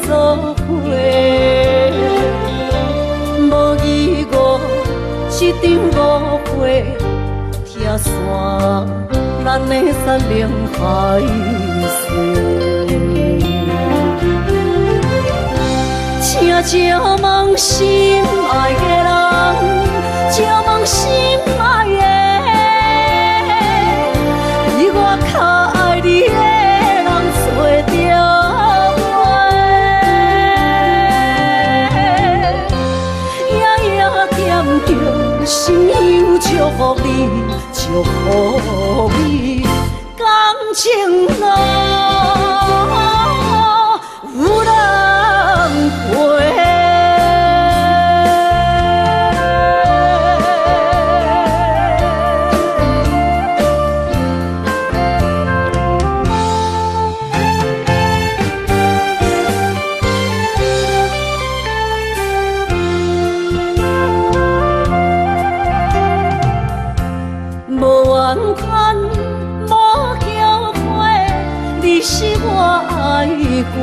做伙，无义误一场误会，拆散咱的山盟海誓。请借问心爱的人，借问心爱的，比我较爱你的人找着。 心忧祝福你，祝福你，感情路有人陪。无怨叹，无后悔，你是我爱过。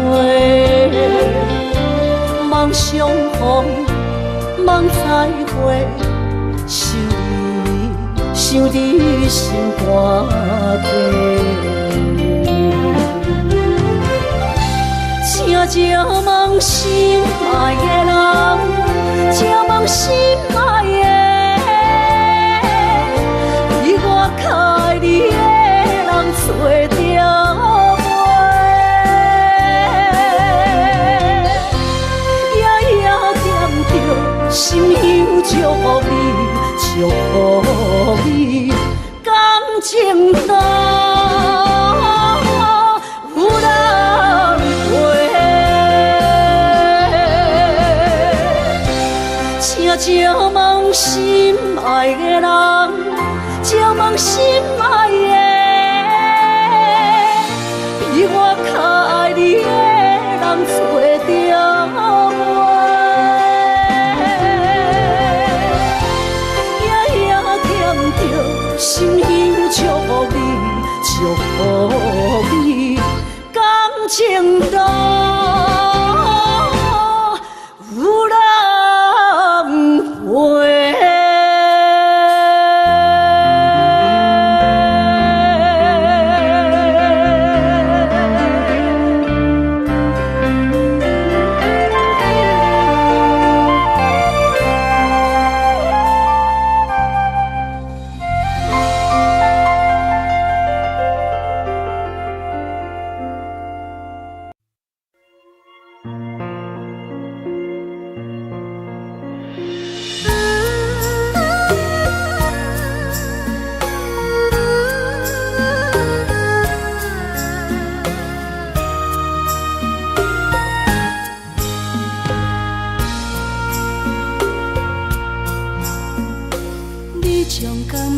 梦相逢，梦再会，想你心肝底。请借问心爱的人，借问心爱的，比我较爱你的人找着袂，夜夜惦着，心忧祝福你，祝福你，感情淡。借问心爱的人，借问心爱的，比我较爱你的人找着袂，夜夜惦着，心忧祝福你，祝福你，感情淡。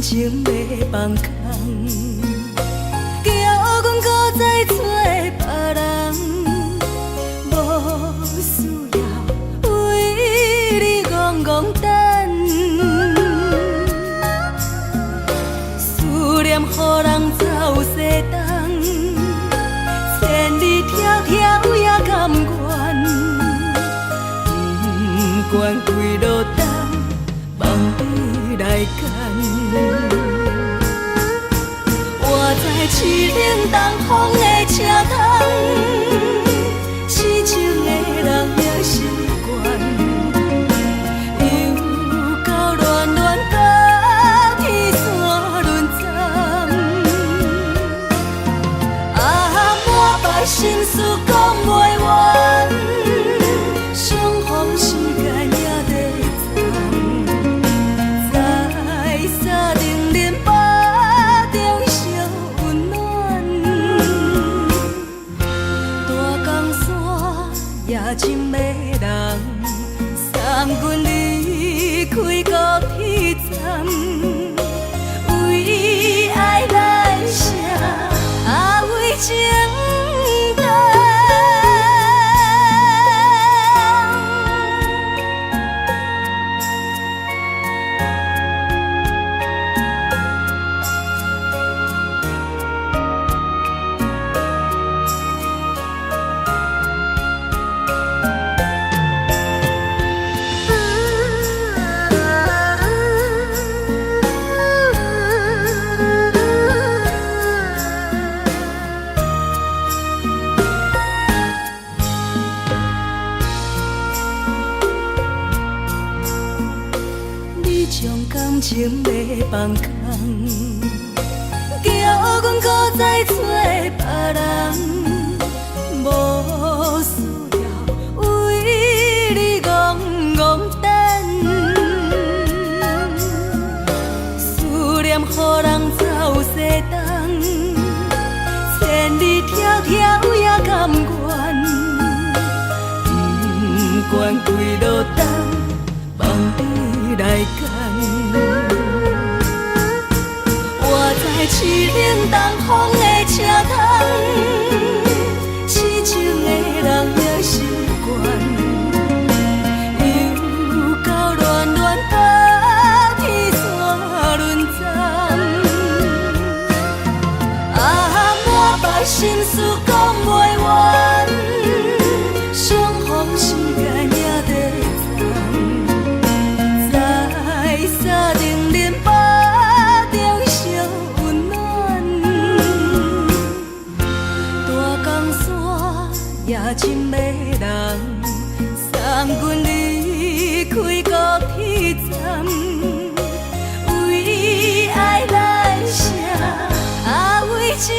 情要放空，叫阮搁再找别人，无需要为你戆戆等。思念予人走西东，千里迢迢也甘愿，不管几落冬，望你来干。我在凄冷东风的车窗，痴情的人也习惯，又到恋恋到天山沦陷。啊，满腹心事讲袂完，相逢时间也在深的人送阮离开高铁站，为爱来写为情重。感情要放空，叫阮搁再找别人，无需要为你戆戆等。思念予人走西东，千里迢迢也甘愿，不管几落冬，望你来干。凄冷东风的车窗，痴情的人也习惯，又到恋恋到天山沦陷。心事讲袂完，相逢时间也在站，在沙冷冷巴中烧温暖，大江山也真迷人，送阮离开高铁站，为爱来写。为情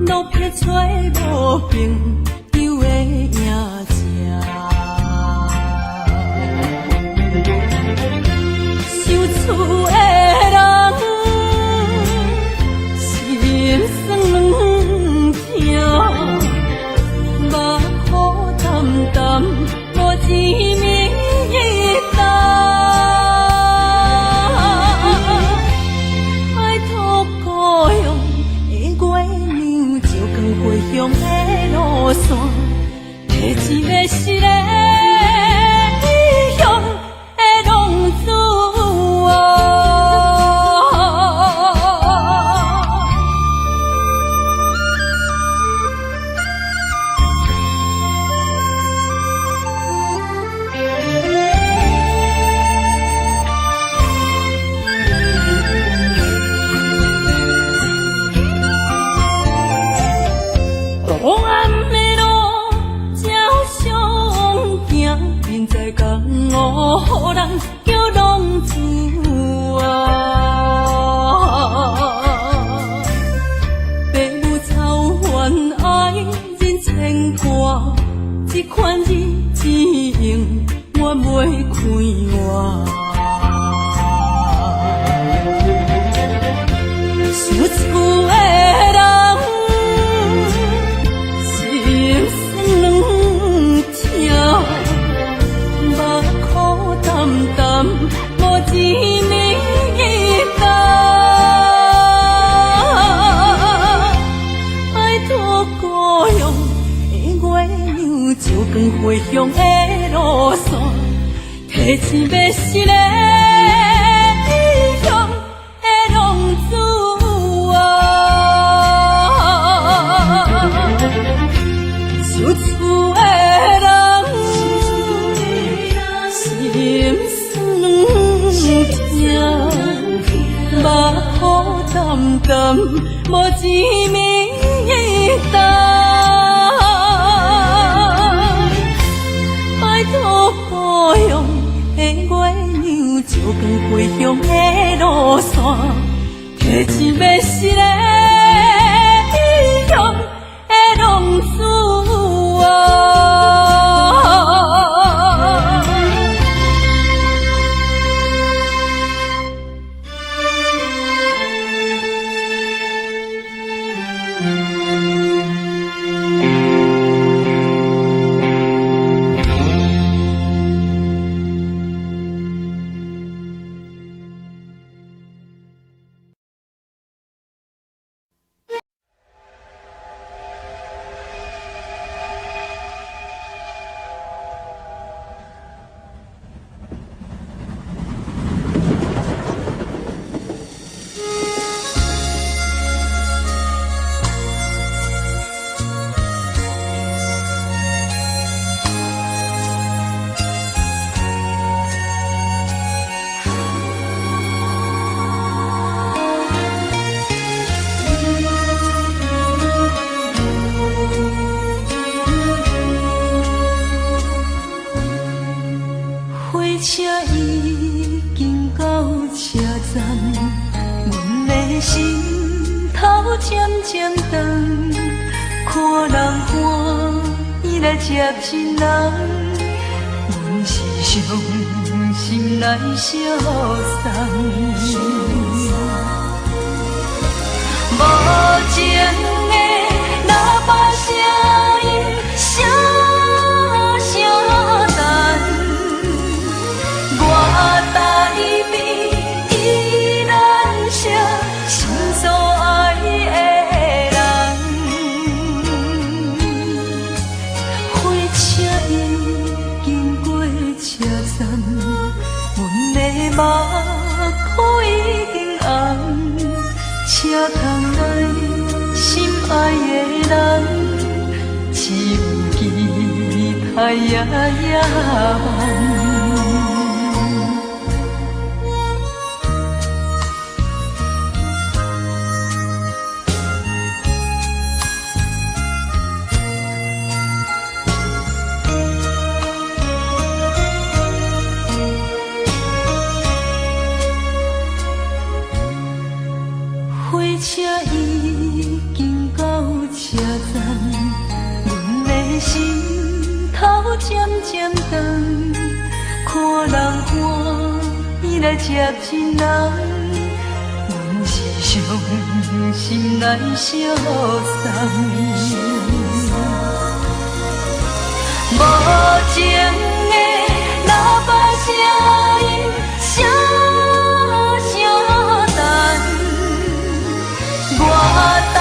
路撇找无朋友的影子，受厝的人心酸痛，目苦淡淡无一明一暗，爱托故乡的月亮照光回乡的路线，摕一个失个异乡的浪子啊。黑暗的路，照常行，明知江湖人叫浪子啊。父母操怨爱人牵挂，这款日子用我袂开换。受厝的人心酸痛，目苦淡淡无一明一暗，爱托故乡的月亮照光回乡的路线，摕一个失个异乡的浪子受厝的人心酸痛，目苦淡淡无一明一暗，爱托故乡的月亮照光回乡的路线，摕一个失个异乡的浪子啊。车已经到车站，阮的心头渐渐长，看人欢喜来接亲人，阮是伤心来相送。无情的喇叭声音，声声等。我台边依然是心所爱的人，火车已经过车站，阮的目眶已经红，车窗内心爱的人，只有期待夜夜梦。火车已经到车渐渐长，看人欢喜来接亲人，阮是伤心来相送。无情的喇叭声音，声声等，我台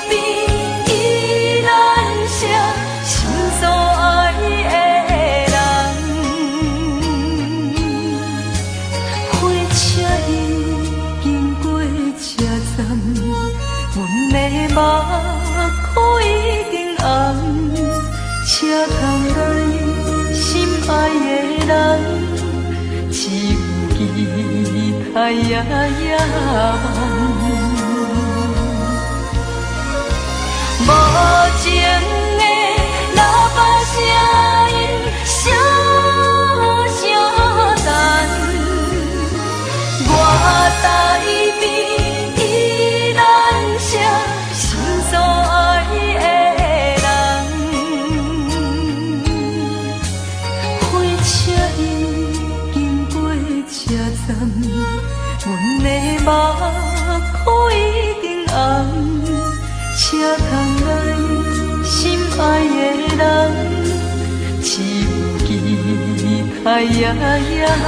边依然写心所爱的人。火车已经过车站，阮的目眶已经红。车窗内心爱的人，只有期待夜夜梦。无情的喇叭声音，声声等，我台边依然写心所爱的。阮的目眶已经红，车窗内心爱的人，只有期待夜夜梦。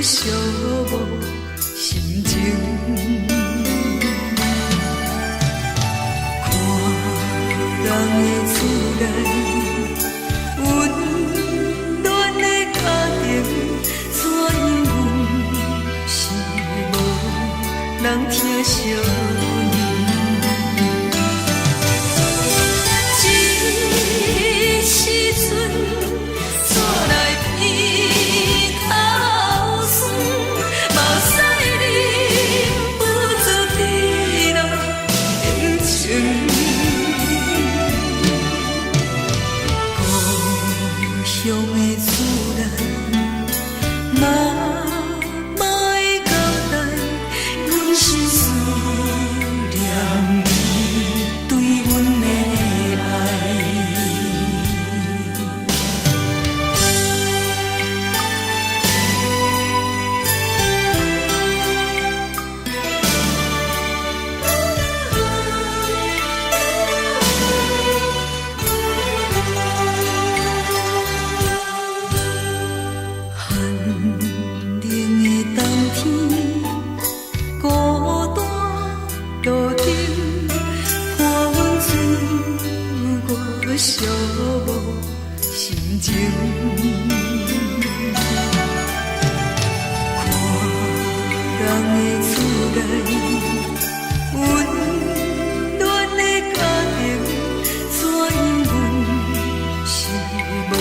寂寞心情。看人的厝内温暖的家庭，怎因阮是无人疼惜你？这时阵怎来鼻头酸？目屎忍不住滴落眼睛。故乡的厝内，妈妈的交代，阮是思念你对阮的爱。寒冷的冬天，孤单路顶，看阮自我寂寞心情。看人的厝内温暖的家庭，怎因阮是无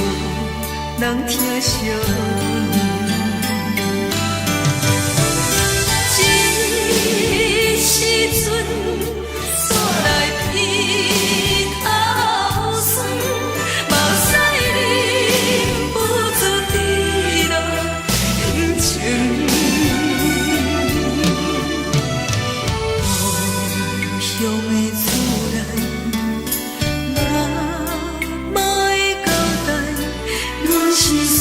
人疼惜你？这时阵怎来鼻头酸？目屎忍不住滴落眼睛。故乡的厝内，妈妈的交代，阮是思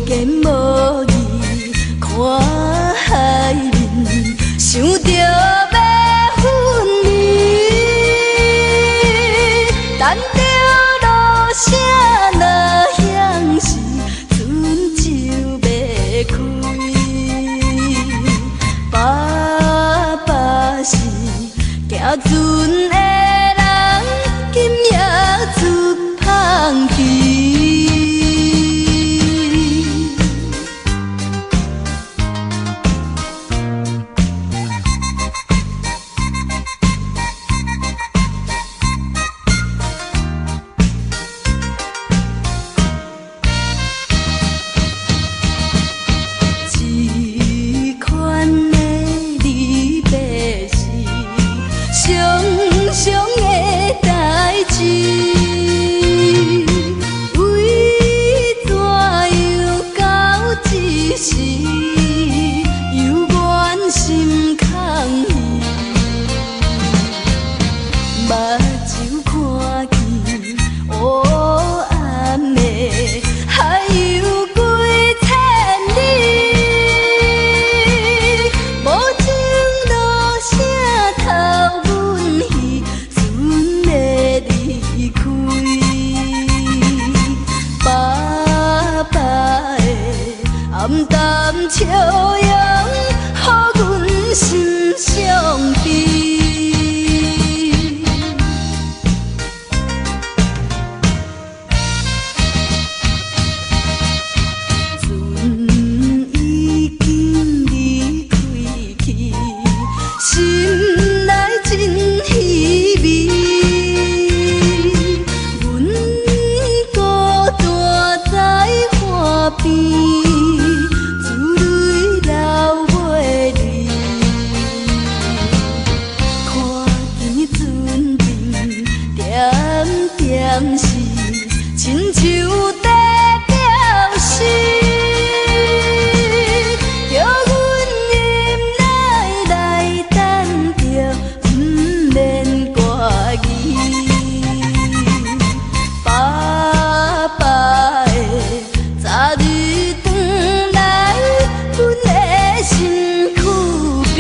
言无语，看海面，想着要分离，等着落声若响时，船就要开。爸爸是行船的人，今夜出芳期。常的代志，为怎样到一时，犹原心空虚，目睭看见黑暗的海有几千里，无情落声透。淡淡笑容，予阮心伤悲。船已经离开去，心内真稀微。阮孤单在海边。是亲像在表示，叫阮忍耐来等着，不免歌语。爸爸的早日转来，阮的身躯边。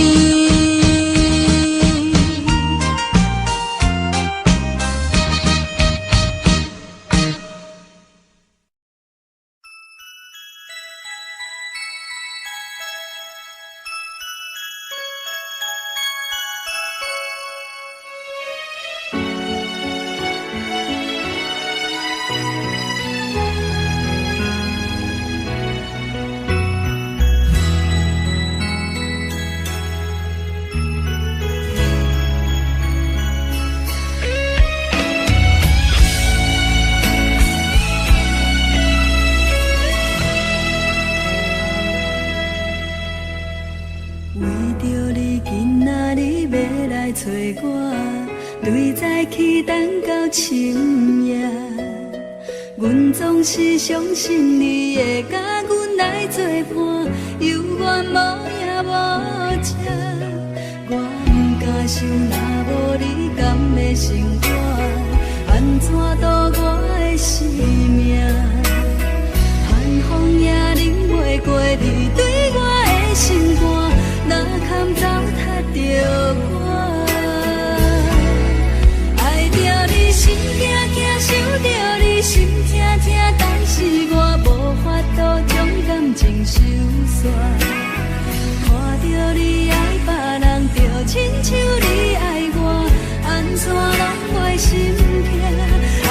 找我，对早起等到深夜，阮总是相信你会甲阮来作伴，犹原无影无迹。我不敢想，若无你甘会生活，安怎度我的生命？寒风也忍袂过你对我的心肝，若堪糟蹋着我。心惊惊，想着你心痛痛，但是我无法度将感情收煞。看着你爱别人，就亲像你爱我，安怎拢袂心痛？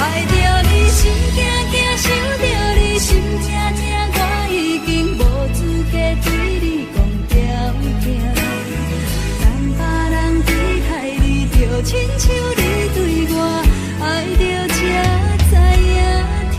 爱着你心惊惊，想着你心痛痛，我已经无资格对你讲条件。等别人离开你，就亲像你对我。爱着才知影痛。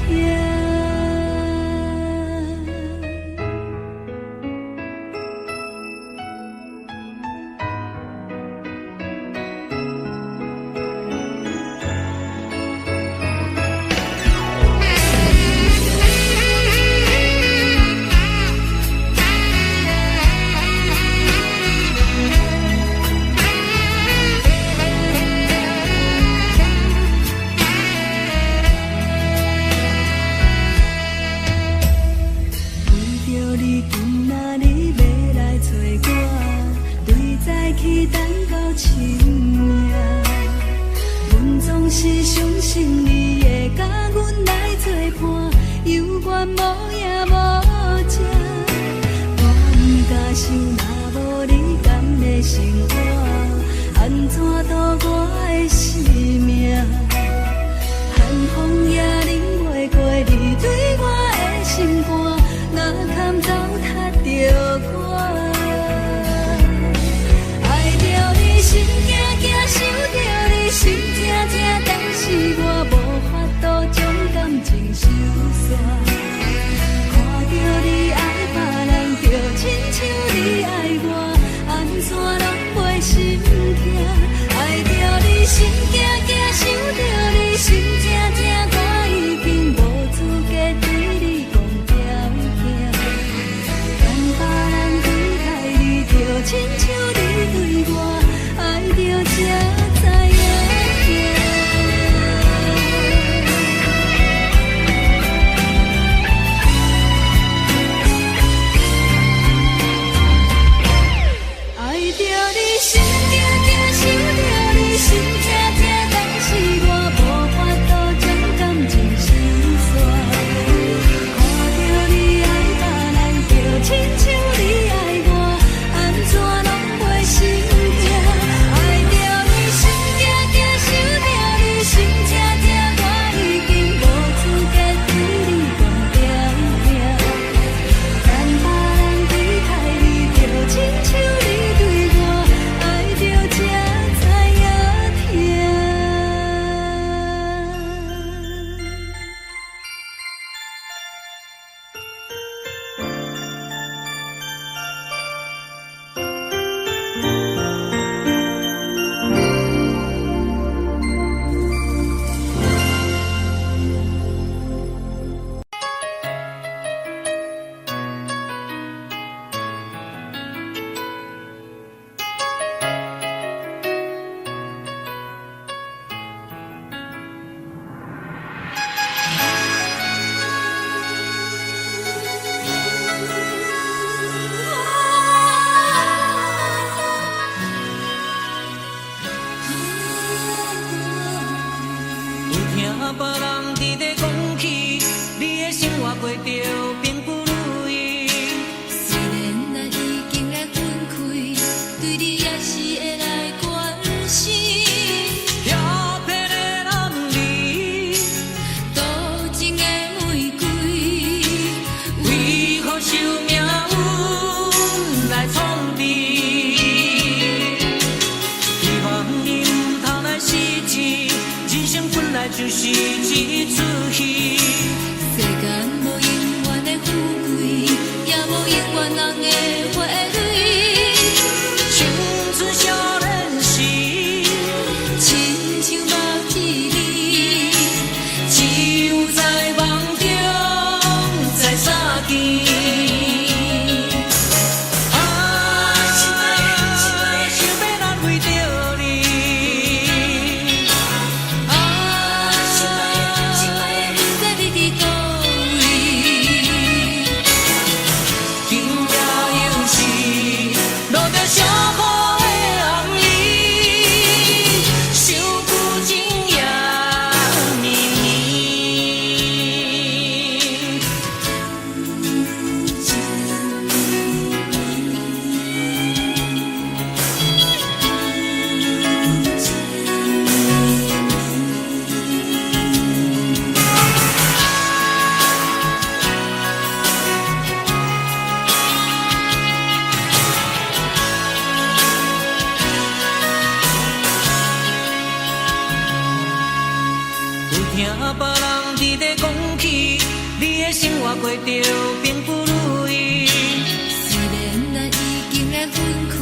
等到清明。阮总是相信你会甲阮来作伴，犹原无影无迹。我不敢想，若无你甘的生活，安怎度我的生命？寒风也冷袂过你对我的心肝，哪堪糟蹋着我？爱着你心惊惊，想着你心痛痛，但是我无法度将感情收煞。看着你爱别人，就亲像你爱我，安怎拢袂心痛？爱着你心惊惊，想着你心痛痛，我已经无资格对你讲条件。等别人离开你，就亲像你对我爱着才知影痛。爱着你心惊惊，想着你心痛痛，但是我无法度将感情收煞。看着你爱别人，就亲像你爱我，安怎拢袂心痛？爱着你心惊惊，想着你心痛痛，我已经无资格对你讲条件。等别人离开你，就亲像你对我爱着才知影痛。有听别人伫咧讲起，你的生活过着并不如意。虽然咱已经来分开，对你也是会来关心。漂泊的男儿，多情的玫瑰，为何受命运来创治？希望你唔通来失志，人生本来就是一出戏。世间无永远的富贵，也无永远人的花蕊。青春少年时，亲像目睭里，只有在梦中在相见。想要难为着你。不知你伫倒位，今夜又是落着啥雨的暗暝，想旧情也绵绵。有听别人伫咧讲起，你的生活过着并不如意。虽然咱已经来分开，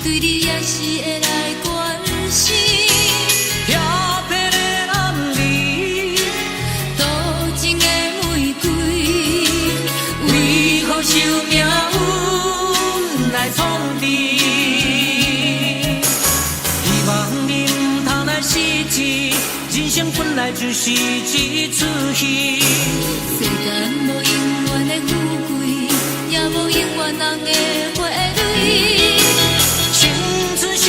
对你也是会来关心。漂泊的男儿，多情的玫瑰，为何受命运来创治？希望你唔通来失志，人生本来就是一出戏。世间无永远的富贵，也无永远人的花蕊。青春少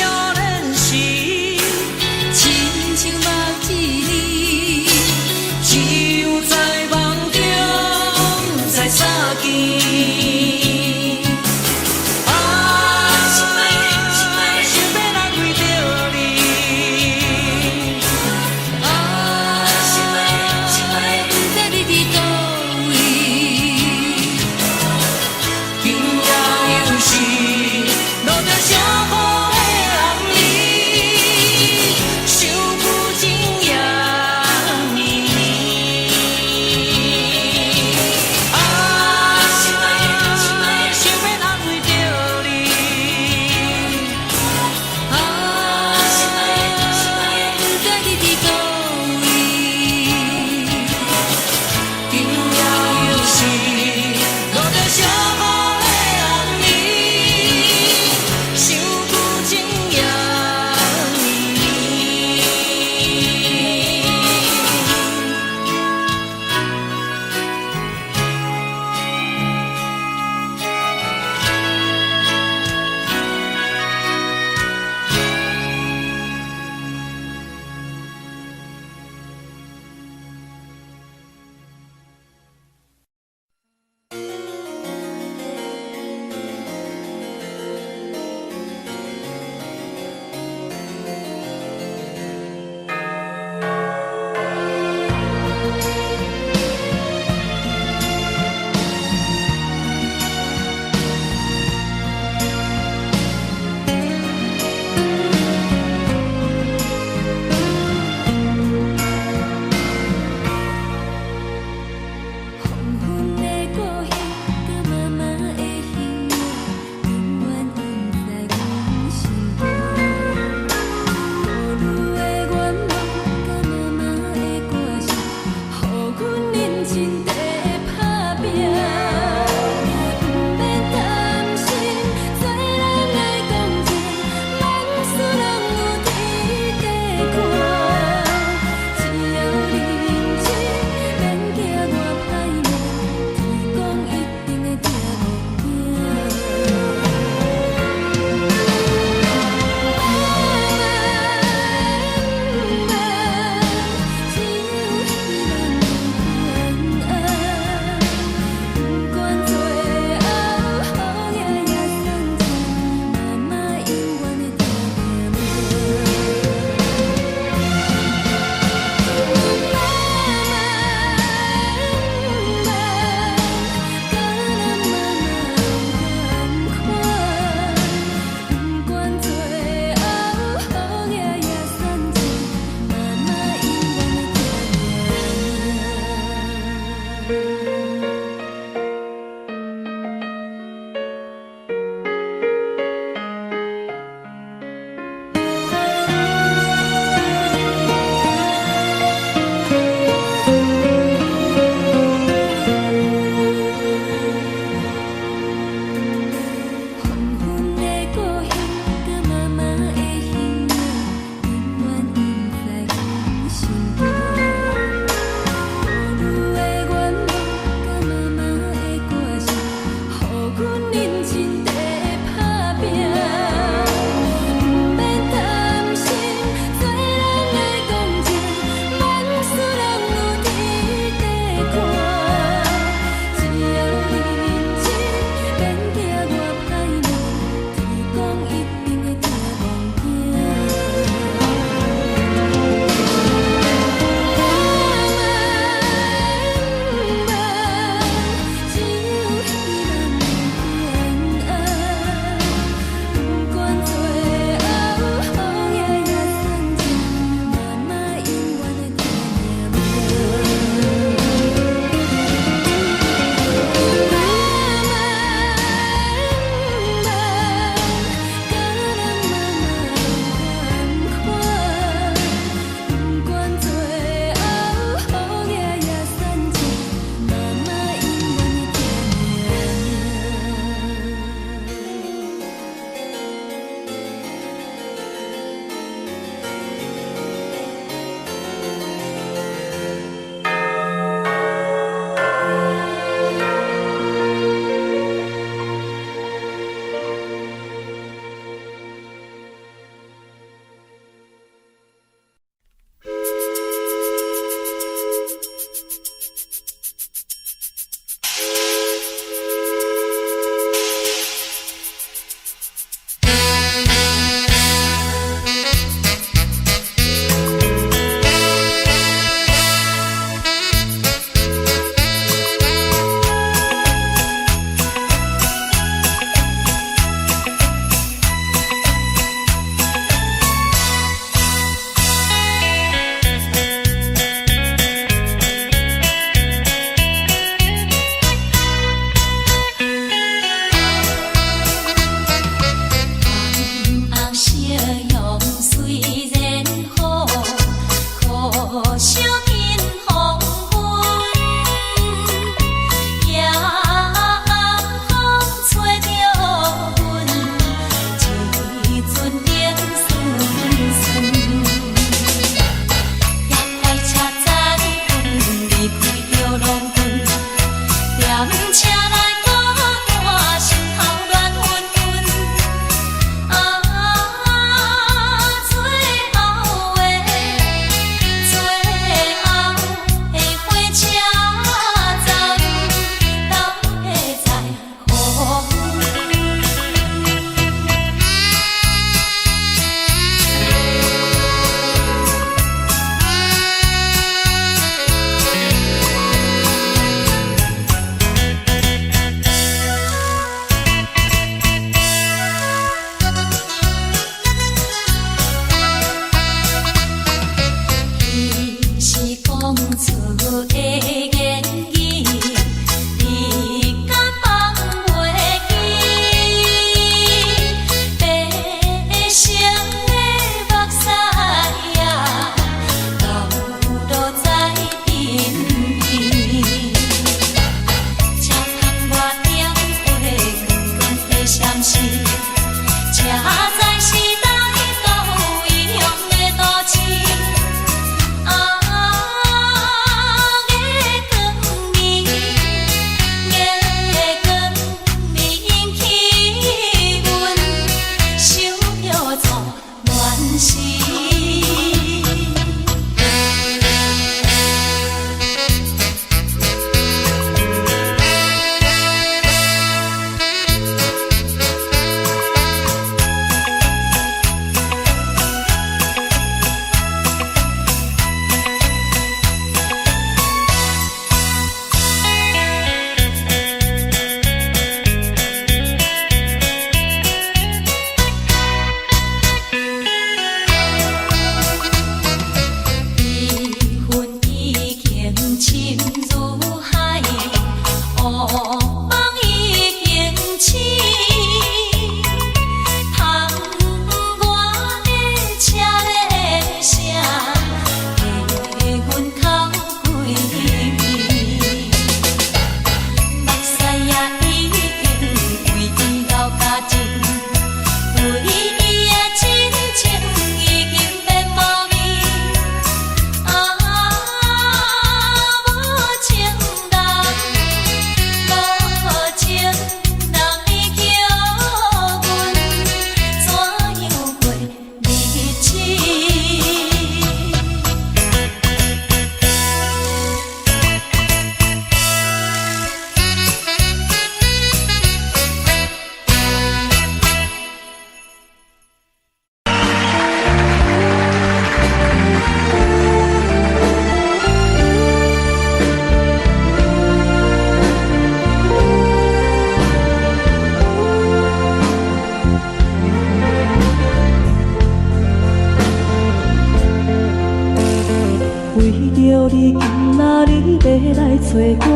来找我，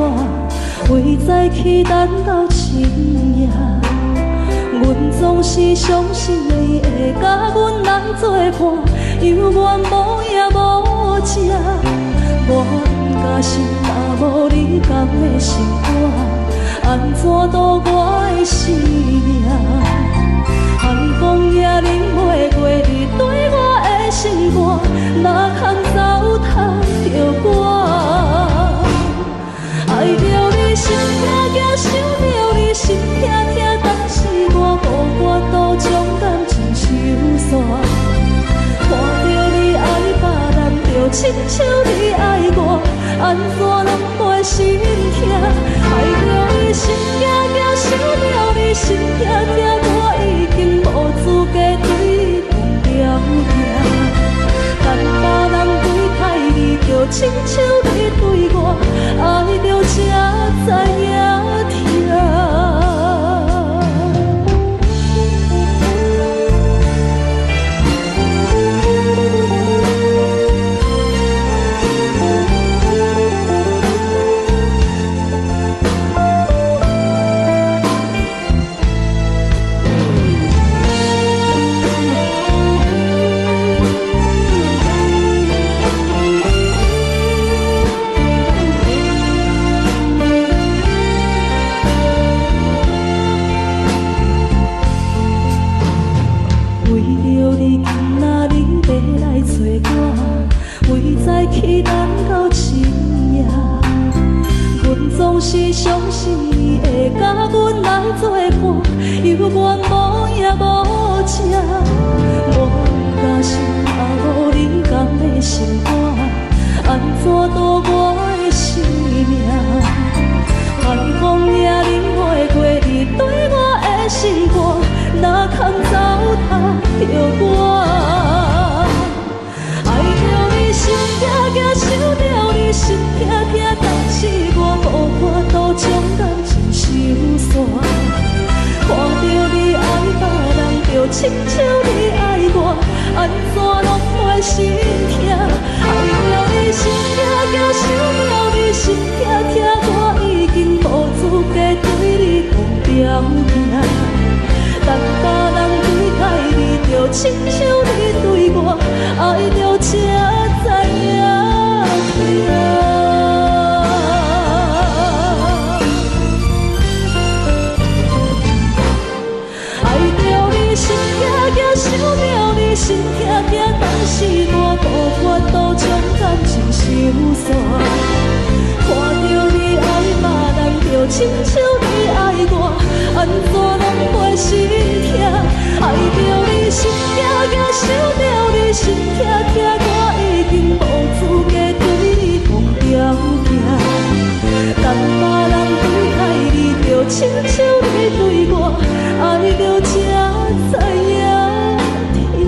为在去等到深夜。阮总是相信你会甲阮人作伴，犹原无影无迹。我假是若无你甘的心肝，安怎度我的生命？寒风也忍袂过你对我的心肝，哪通糟蹋着我？爱着你心痛痛，想着你心痛痛，但是我予我都将感情收煞。看着你爱别人，就亲像你爱我，安怎拢袂心痛？爱着你心惊惊，想着你心痛痛，我已经无资格对讲条件。等别人对待你，就亲像你对我，爱着才知影痛。去等到深夜，阮总是相信你会甲阮来作伴，犹原无影无迹。我假是若无你甘的心肝，安怎度我的生命？寒风也忍袂过你对我的心肝，哪通糟蹋着我？心痛痛，想着你心痛痛，但是我予我都将感情收煞。看着你爱别人，就亲像你爱我，安怎拢袂心痛？爱着你心痛痛，想着你心痛痛，我已经无资格对你讲条件。等别人对待你，就亲像你对我，爱着才知影痛。爱着你心痛痛，想着你心痛痛，但是我予我都将感情收煞。看着你爱别人，就亲像你爱我，安怎拢袂心痛？爱着你心痛痛，想着你心痛痛，我已经无资格对你讲条件。等别人对待你，就亲像你对我，爱着才知影痛。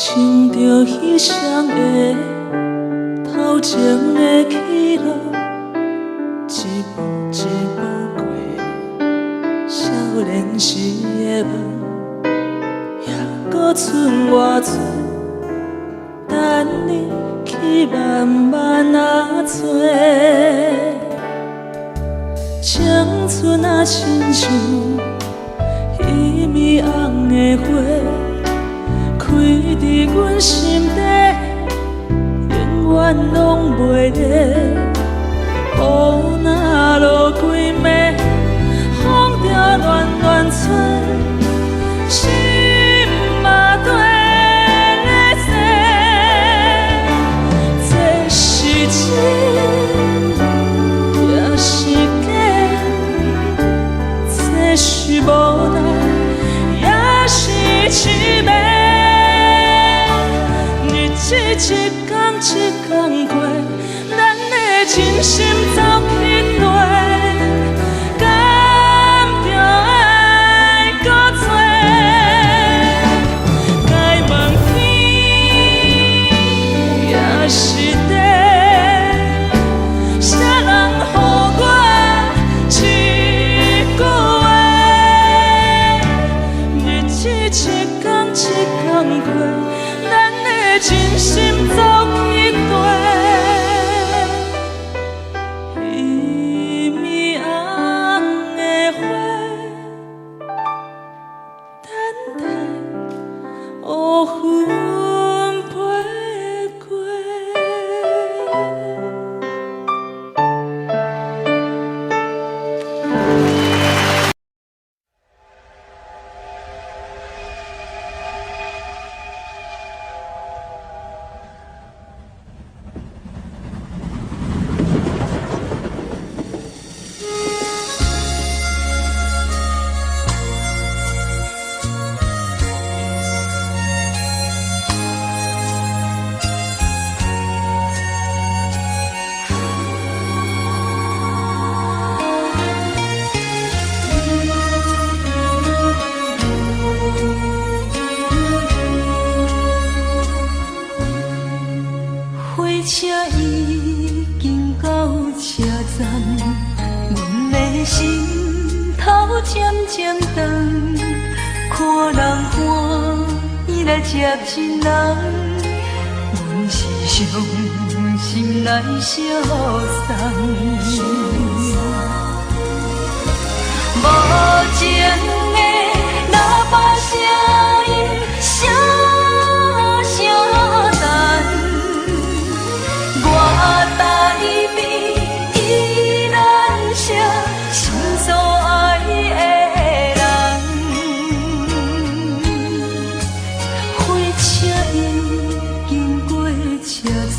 唱着彼双的头前的起落，一步一步过少年时的梦，还搁剩偌多等你去慢慢啊找。青春啊，亲像一暝红的花。开伫阮心底，永远拢袂离。雨若落几暝，风着乱乱吹，心嘛跟咧碎。这是真也是假，一天一天过，咱的真心走去地，敢着爱搁做？该问天也是地，啥人予我一句话？日子一天一天过，咱的真心走去地。伊面红的花，等待乌云飞过。火车已经到车站，阮的心头渐渐长，看人欢喜来接亲人，阮是伤心来相送。无情的喇叭声音，声声淡。我台边依然写心所爱的人，火车已经过车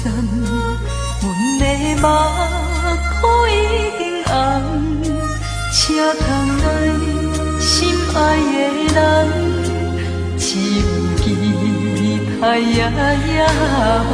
站，阮的目眶已经红，车窗内心爱的人，只有期待夜夜梦。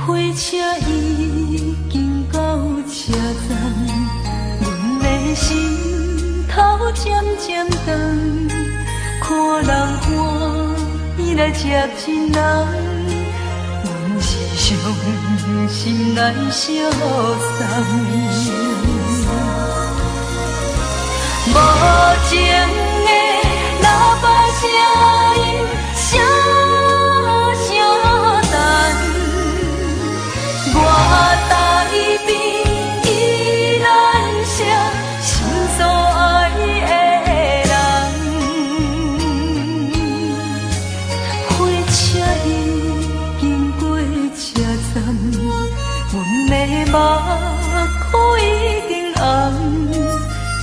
火车已经到车站，阮的心头渐渐长，看人欢喜来接亲人，阮是伤心来相送。无情的喇叭声音，声声淡。我台边依然写心所爱的人，火车已经过车站，阮的目眶已经红，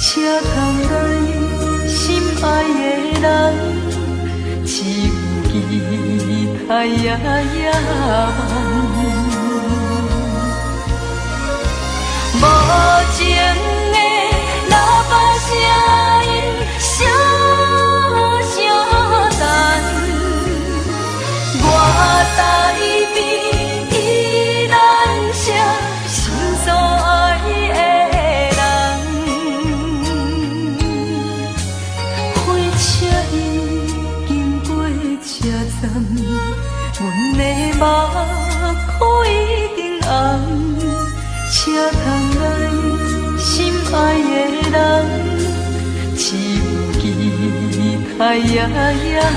车窗内心爱的人，只有期待夜夜梦。无情的喇叭声音，声声淡。我台边依然写心所爱的人，火车已经过车站，阮的目眶已经红。车窗内心爱的人，只有期待夜夜梦。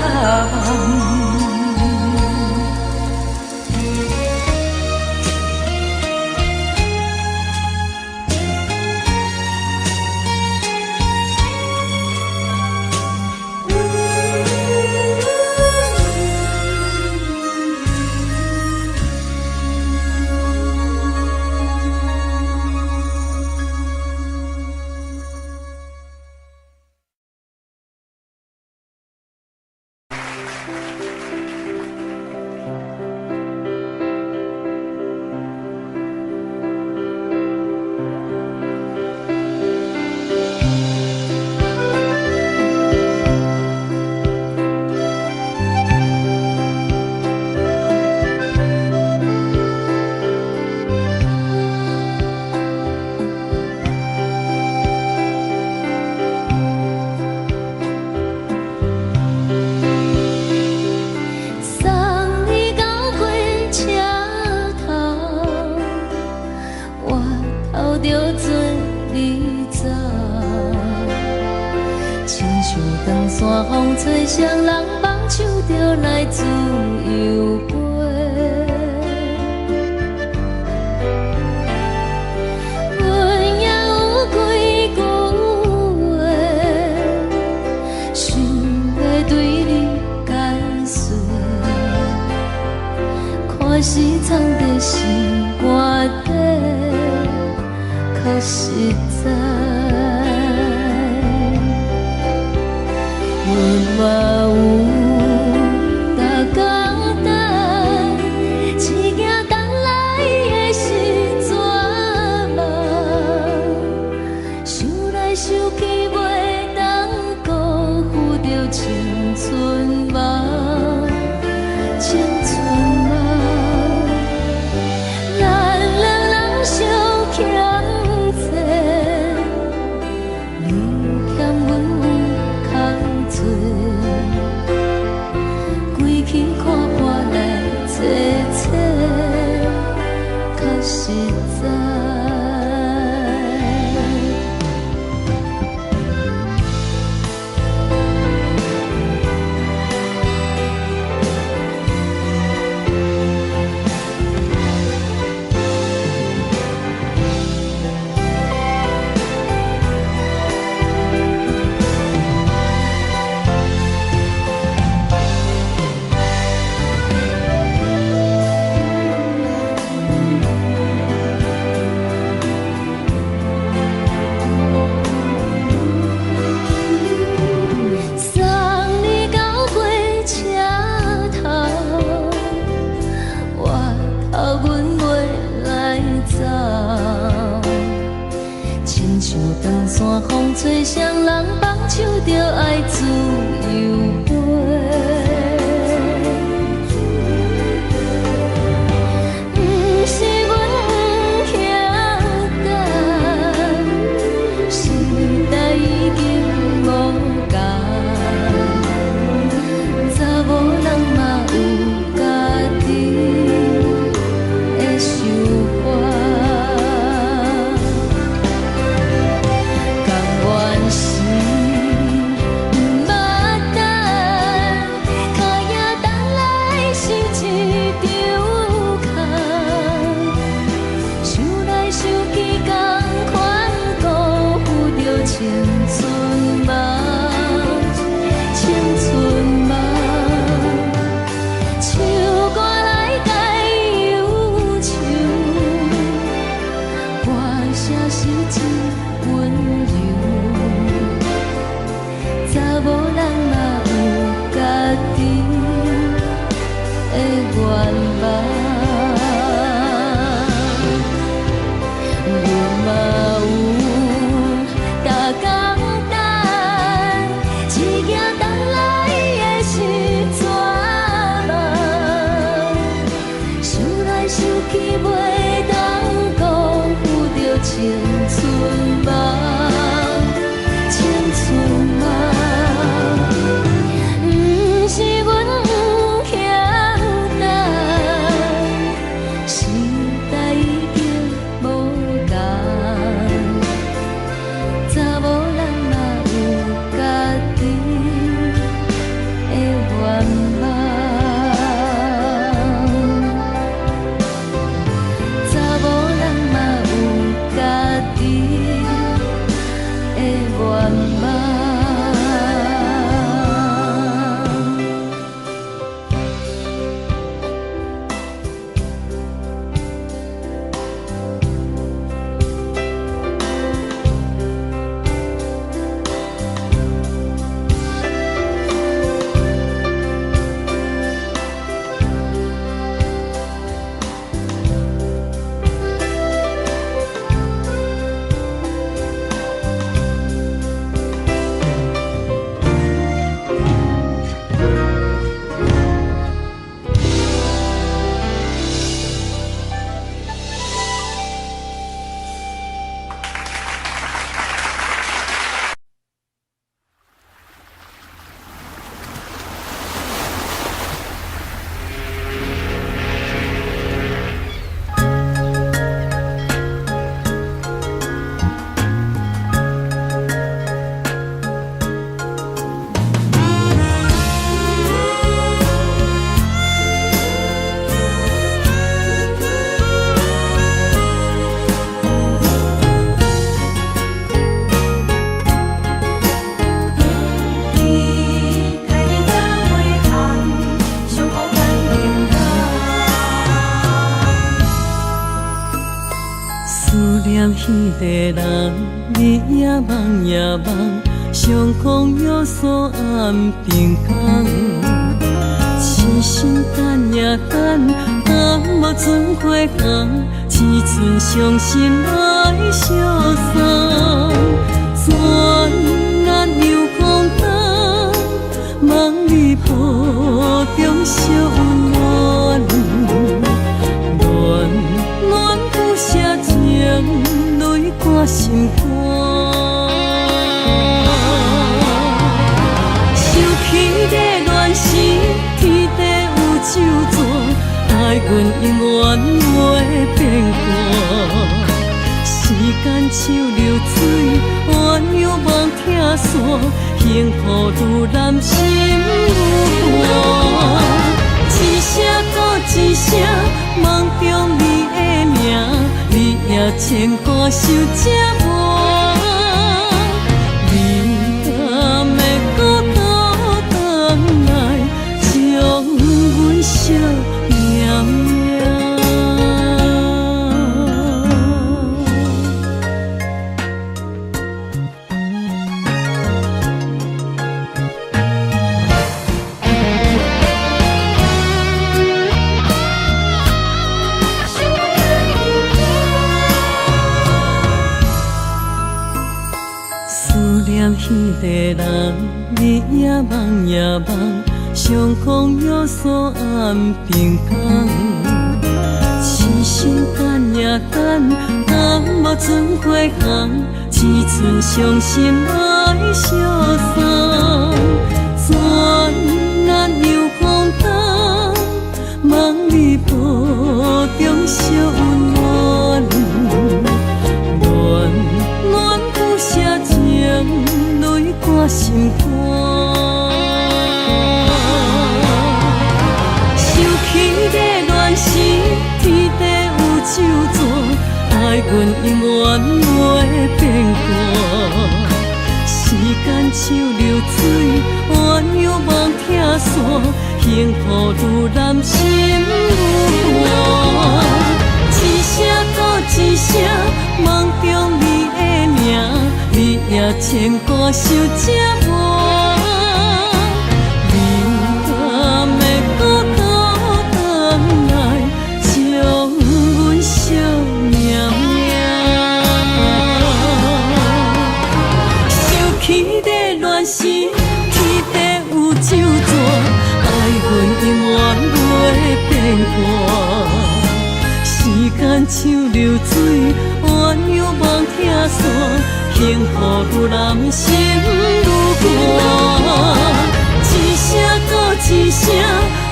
风吹双人放手就来自由飞。阮也有几句话，想要对你解说，可是藏在心肝底，较实在。阮嘛有逐工等，只惊等来的是绝望，想来想去袂当辜负着青春梦，青春梦。咱两人相欠债，你欠阮空多，归去看破来坐坐，较实在。风吹双人放手就爱自由飞，不是阮不晓等，时代已经无同，查某人嘛有家己的想法。青春梦，青春梦，唱歌来解忧愁，歌声是真温柔，查某人嘛有家己的愿望。青春梦，青春梦，不是阮不晓等，时代已经无同，查某人嘛有家己的愿望。迄个人，你也梦也梦，上空有锁暗平空。痴心等也等，等无船花红，只剩伤心来相送。转眼又空灯，梦里抱中小温暖，暖暖不舍情，泪挂心肝。想起的恋时，天地有咒詛，爱阮永远袂变卦。时间像流水，鸳鸯望听线，幸福愈难心愈寒。一声搁一声，梦中你的名，你也牵挂受折磨。你敢会搁倒转来，将阮惜命命？迄个人，你也梦也梦，上空有锁暗平空。痴心等也等，等无船花红，只剩伤心来相送。转眼又空灯，梦里抱中小温暖，暖暖不舍情，泪挂心肝。想起的恋时，天地有咒詛，爱阮永远袂变卦。时间像流水，鸳鸯望听线，幸福愈难心愈寒。一声搁一声，梦中你的名，你也牵挂受折磨。你敢会搁倒转来，将阮惜命命？想起的恋时，天地有咒詛，爱阮永远袂变卦。时间像流水，鸳鸯望听线，幸福愈难心愈寒。一声搁一声，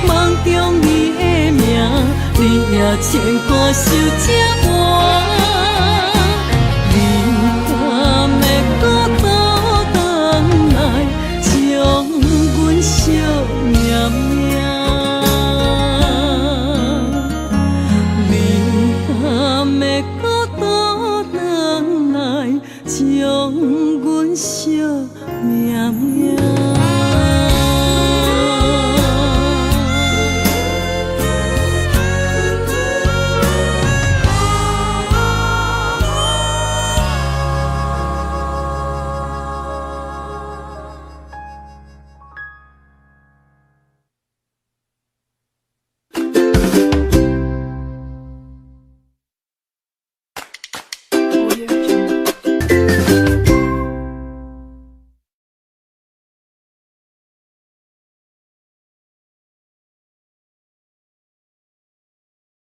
梦中你的名，你也牵挂受折磨。你敢会搁倒转来，将阮惜命命？会搁倒转来，将阮惜命命。